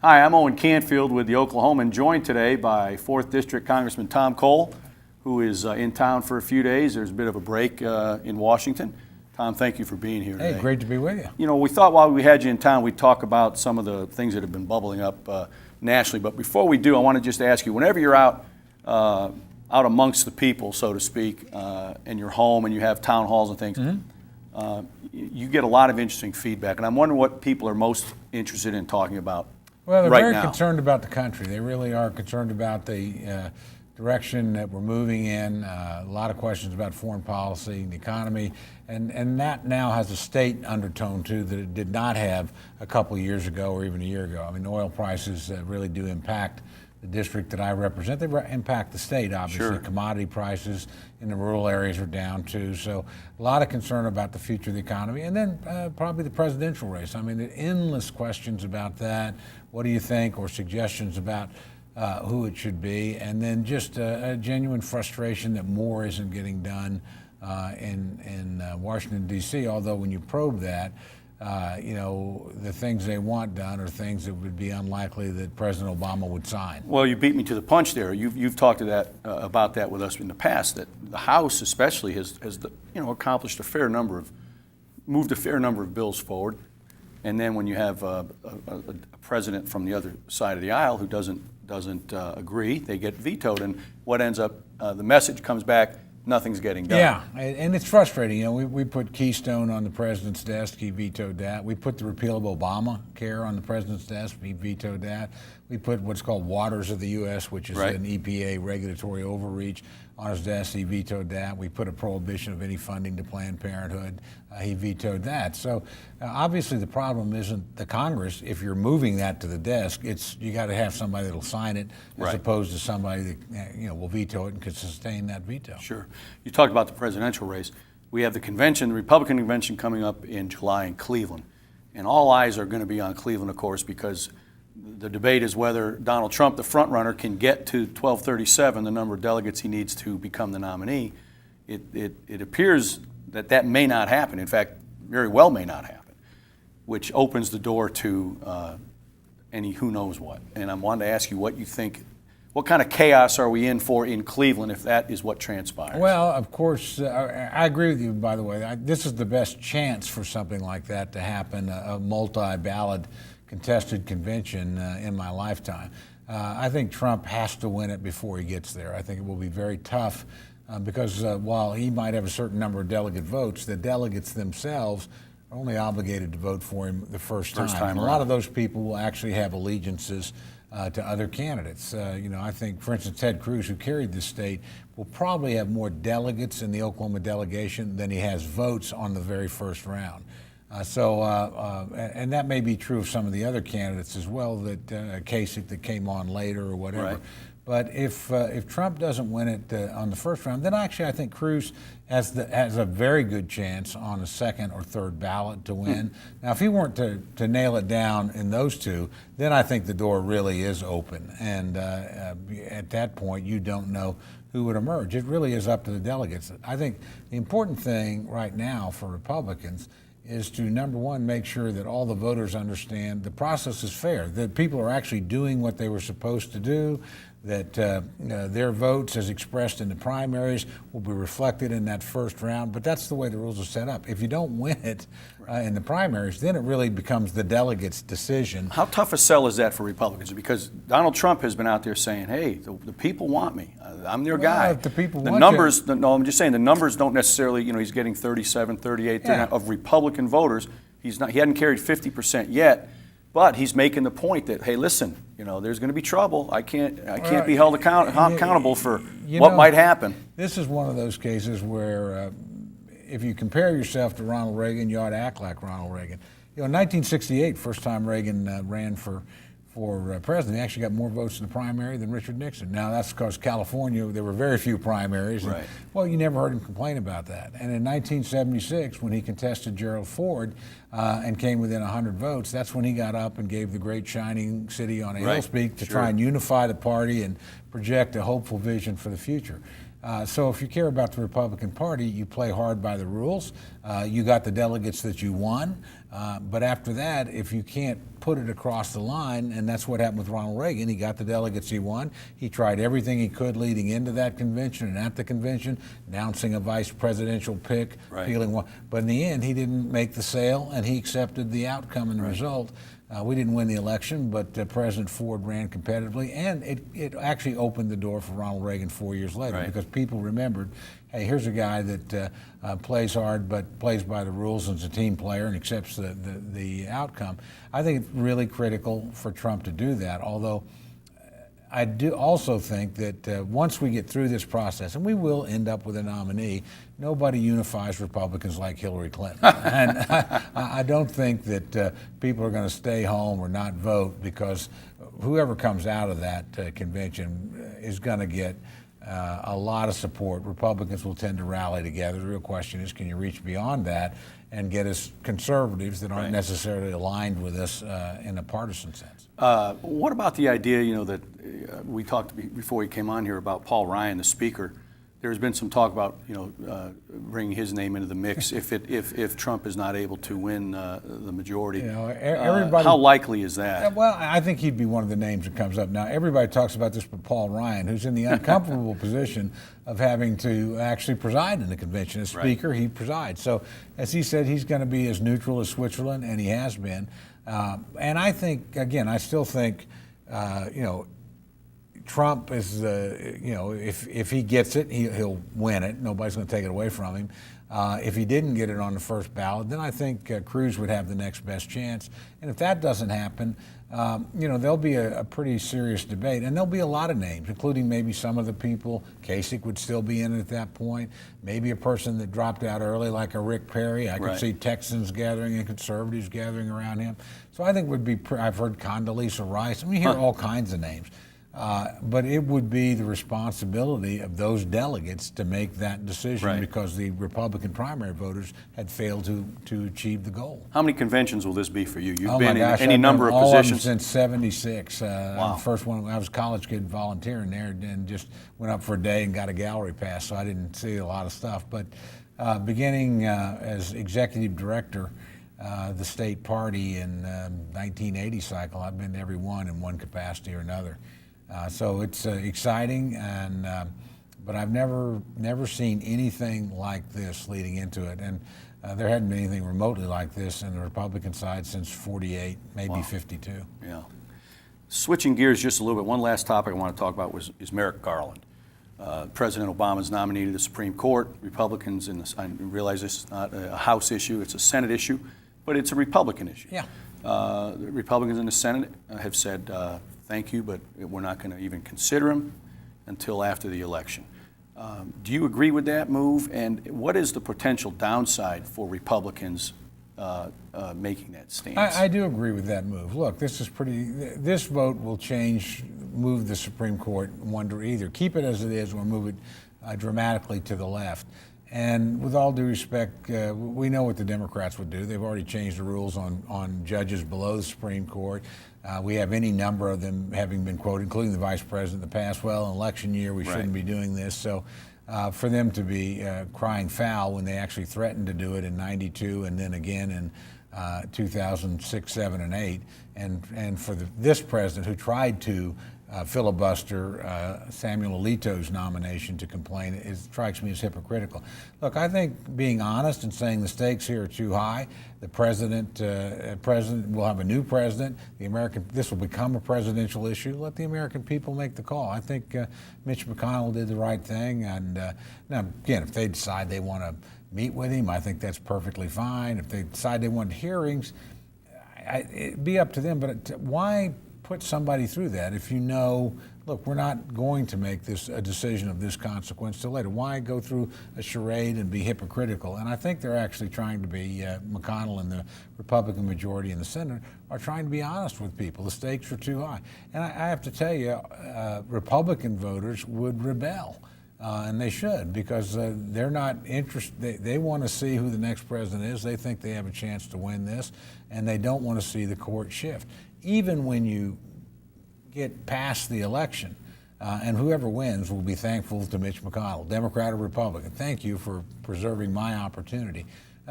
Hi, I'm Owen Canfield with the Oklahoman, joined today by 4th District Congressman Tom Cole, who is in town for a few days. There's a bit of a break in Washington. Tom, thank you for being here today. Hey, great to be with you. You know, we thought while we had you in town, we'd talk about some of the things that have been bubbling up nationally. But before we do, I want to just ask you, whenever you're out amongst the people, so to speak, in your home and you have town halls and things, you get a lot of interesting feedback. And I'm wondering what people are most interested in talking about. Well, they're right very now. concerned about the country. They really are concerned about the direction that we're moving in. A lot of questions about foreign policy and the economy. And that now has a state undertone, too, that it did not have a couple of years ago or even a year ago. I mean, oil prices really do impact the district that I represent. They impact the state, obviously. Sure. Commodity prices in the rural areas are down, too. So a lot of concern about the future of the economy. And then probably the presidential race. I mean, endless questions about that. What do you think? Or suggestions about who it should be. And then just a genuine frustration that more isn't getting done in Washington, D.C., although when you probe that, you know, the things they want done are things that would be unlikely that President Obama would sign. Well, you beat me to the punch there. You've talked to that about that with us in the past, that the House especially has accomplished moved a fair number of bills forward. And then when you have a president from the other side of the aisle who doesn't agree, they get vetoed. And what ends up, the message comes back, nothing's getting done. Yeah, and it's frustrating. You know, we put Keystone on the president's desk, he vetoed that. We put the repeal of Obamacare on the president's desk, he vetoed that. We put what's called Waters of the U.S., which is an EPA regulatory overreach, on his desk, he vetoed that. We put a prohibition of any funding to Planned Parenthood, he vetoed that. So obviously the problem isn't the Congress. If you're moving that to the desk, you got to have somebody that'll sign it, as opposed to somebody that will veto it and could sustain that veto. Sure. You talked about the presidential race. We have the convention, the Republican convention, coming up in July in Cleveland. And all eyes are going to be on Cleveland, of course, because the debate is whether Donald Trump, the front runner, can get to 1237, the number of delegates he needs to become the nominee. It appears that may not happen. In fact, very well may not happen, which opens the door to any who knows what. And I wanted to ask you what you think. What kind of chaos are we in for in Cleveland if that is what transpires? Well, of course, I agree with you, by the way. This is the best chance for something like that to happen, a multi-ballot contested convention in my lifetime. I think Trump has to win it before he gets there. I think it will be very tough because while he might have a certain number of delegate votes, the delegates themselves are only obligated to vote for him the first time. And a lot of those people will actually have allegiances to other candidates. I think, for instance, Ted Cruz, who carried the state, will probably have more delegates in the Oklahoma delegation than he has votes on the very first round. And that may be true of some of the other candidates as well, that Kasich that came on later or whatever. Right. But if Trump doesn't win it on the first round, then actually I think Cruz has a very good chance on a second or third ballot to win. Now, if he weren't to nail it down in those two, then I think the door really is open. And at that point, you don't know who would emerge. It really is up to the delegates. I think the important thing right now for Republicans is to, number one, make sure that all the voters understand the process is fair, that people are actually doing what they were supposed to do, that their votes as expressed in the primaries will be reflected in that first round. But that's the way the rules are set up. If you don't win it in the primaries, then it really becomes the delegates' decision. How tough a sell is that for Republicans? Because Donald Trump has been out there saying, hey, the people want me. I'm their guy. If the people the want numbers, you. No, I'm just saying the numbers don't necessarily, he's getting 37, 38 of Republican voters. He hadn't carried 50% yet. But he's making the point that, hey, listen, there's going to be trouble. I can't be held accountable for what might happen. This is one of those cases where if you compare yourself to Ronald Reagan, you ought to act like Ronald Reagan. In 1968, first time Reagan ran for president, he actually got more votes in the primary than Richard Nixon. Now, that's because California, there were very few primaries. And, well, you never heard him complain about that. And in 1976, when he contested Gerald Ford and came within 100 votes, that's when he got up and gave the great shining city on a hill speech to try and unify the party and project a hopeful vision for the future. So if you care about the Republican Party, you play hard by the rules. You got the delegates that you won, But after that, if you can't put it across the line, and that's what happened with Ronald Reagan. He got the delegates he won. He tried everything he could leading into that convention and at the convention, announcing a vice presidential pick, feeling one. But in the end, he didn't make the sale, and he accepted the outcome and the result. We didn't win the election, but President Ford ran competitively, and it actually opened the door for Ronald Reagan 4 years later because people remembered, hey, here's a guy that plays hard but plays by the rules and is a team player and accepts the outcome. I think it's really critical for Trump to do that, although I do also think that once we get through this process, and we will end up with a nominee, nobody unifies Republicans like Hillary Clinton. And I don't think that people are going to stay home or not vote because whoever comes out of that convention is going to get a lot of support. Republicans will tend to rally together. The real question is, can you reach beyond that and get us conservatives that aren't necessarily aligned with us in a partisan sense? What about the idea, that we talked before he came on here about Paul Ryan, the speaker? There's been some talk about, bringing his name into the mix if Trump is not able to win the majority. Everybody, how likely is that? Well, I think he'd be one of the names that comes up. Now, everybody talks about this, but Paul Ryan, who's in the uncomfortable position of having to actually preside in the convention. As speaker, he presides. So, as he said, he's going to be as neutral as Switzerland, and he has been. And I think, again, I still think, Trump is, if he gets it, he'll win it. Nobody's going to take it away from him. If he didn't get it on the first ballot, then I think Cruz would have the next best chance. And if that doesn't happen, there'll be a pretty serious debate. And there'll be a lot of names, including maybe some of the people. Kasich would still be in it at that point. Maybe a person that dropped out early, like a Rick Perry. I could see Texans gathering and conservatives gathering around him. So I think it would be, I've heard Condoleezza Rice. I mean, you hear all kinds of names. But it would be the responsibility of those delegates to make that decision because the Republican primary voters had failed to achieve the goal. How many conventions will this be for you? You've been in any number of positions. Since '76. Wow. The first one, I was a college kid volunteering there and just went up for a day and got a gallery pass, so I didn't see a lot of stuff. But beginning as executive director, the state party in 1980 cycle, I've been to every one in one capacity or another. So it's exciting, but I've never seen anything like this leading into it, and there hadn't been anything remotely like this in the Republican side since '48, maybe '52. Yeah. Switching gears just a little bit, one last topic I want to talk about is Merrick Garland. President Obama's nominated to the Supreme Court. Republicans, I realize this is not a House issue, it's a Senate issue, but it's a Republican issue. Yeah. The Republicans in the Senate have said, thank you, but we're not going to even consider him until after the election. Do you agree with that move? And what is the potential downside for Republicans making that stance? I do agree with that move. Look, this vote will move the Supreme Court either keep it as it is or move it dramatically to the left. And with all due respect, we know what the Democrats would do. They've already changed the rules on judges below the Supreme Court. We have any number of them having been quoted, including the vice president in the past. Well, in election year, we shouldn't be doing this. So for them to be crying foul when they actually threatened to do it in '92 and then again in 2006, 7, and 8, and for this president who tried to filibuster Samuel Alito's nomination to complain, it strikes me as hypocritical. Look, I think being honest and saying the stakes here are too high. The president will have a new president. This will become a presidential issue. Let the American people make the call. I think Mitch McConnell did the right thing. And now, again, if they decide they want to meet with him, I think that's perfectly fine. If they decide they want hearings, it'd be up to them. But why put somebody through that if you know, look, we're not going to make this a decision of this consequence till later? Why go through a charade and be hypocritical? And I think they're actually trying to be, McConnell and the Republican majority in the Senate are trying to be honest with people. The stakes are too high. And I have to tell you, Republican voters would rebel. And they should, because they're not interested. They want to see who the next president is. They think they have a chance to win this, and they don't want to see the court shift. Even when you get past the election, and whoever wins will be thankful to Mitch McConnell, Democrat or Republican. Thank you for preserving my opportunity.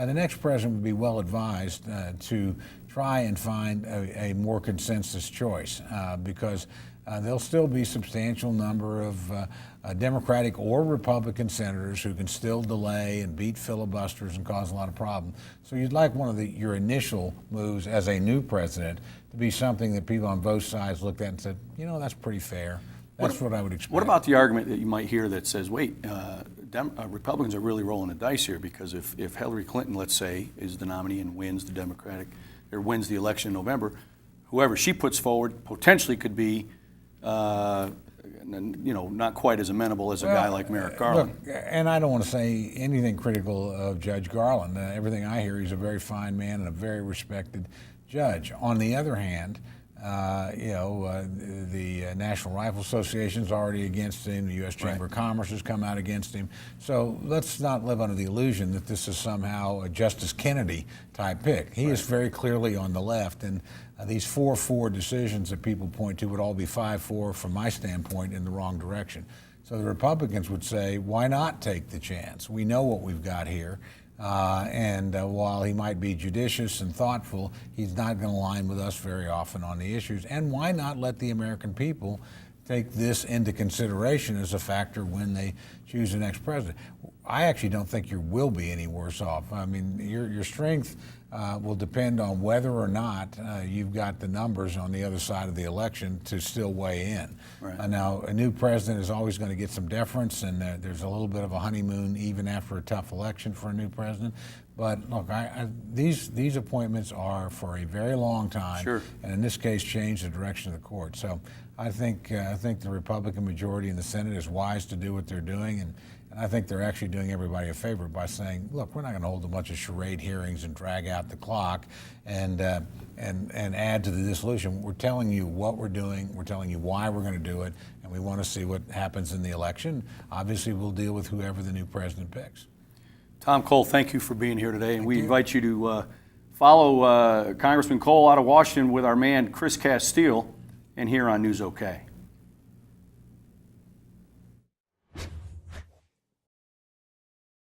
the next president would be well advised to try and find a more consensus choice because there'll still be a substantial number of Democratic or Republican senators who can still delay and beat filibusters and cause a lot of problems. So you'd like one of your initial moves as a new president to be something that people on both sides looked at and said, you know, that's pretty fair. That's what I would expect. What about the argument that you might hear that says, wait, Republicans are really rolling the dice here because if Hillary Clinton, let's say, is the nominee and wins the Democratic, or wins the election in November, whoever she puts forward potentially could be, not quite as amenable as a guy like Merrick Garland. Look, and I don't want to say anything critical of Judge Garland. Everything I hear, he's a very fine man and a very respected judge. On the other hand, the National Rifle Association is already against him. The U.S. Chamber of Commerce has come out against him. So let's not live under the illusion that this is somehow a Justice Kennedy type pick. He is very clearly on the left, and these 4-4 decisions that people point to would all be 5-4 from my standpoint in the wrong direction. So the Republicans would say, why not take the chance? We know what we've got here. And while he might be judicious and thoughtful, he's not going to align with us very often on the issues. And why not let the American people take this into consideration as a factor when they choose the next president? I actually don't think you will be any worse off. I mean, your strength will depend on whether or not you've got the numbers on the other side of the election to still weigh in. Right. Now, a new president is always going to get some deference, and there's a little bit of a honeymoon even after a tough election for a new president. But look, these appointments are for a very long time, Sure. and in this case, change the direction of the court. So I think the Republican majority in the Senate is wise to do what they're doing, and I think they're actually doing everybody a favor by saying, look, we're not going to hold a bunch of charade hearings and drag out the clock and add to the dissolution. We're telling you what we're doing. We're telling you why we're going to do it, and we want to see what happens in the election. Obviously, we'll deal with whoever the new president picks. Tom Cole, thank you for being here today, and we invite you to follow Congressman Cole out of Washington with our man Chris Castile and here on NewsOK.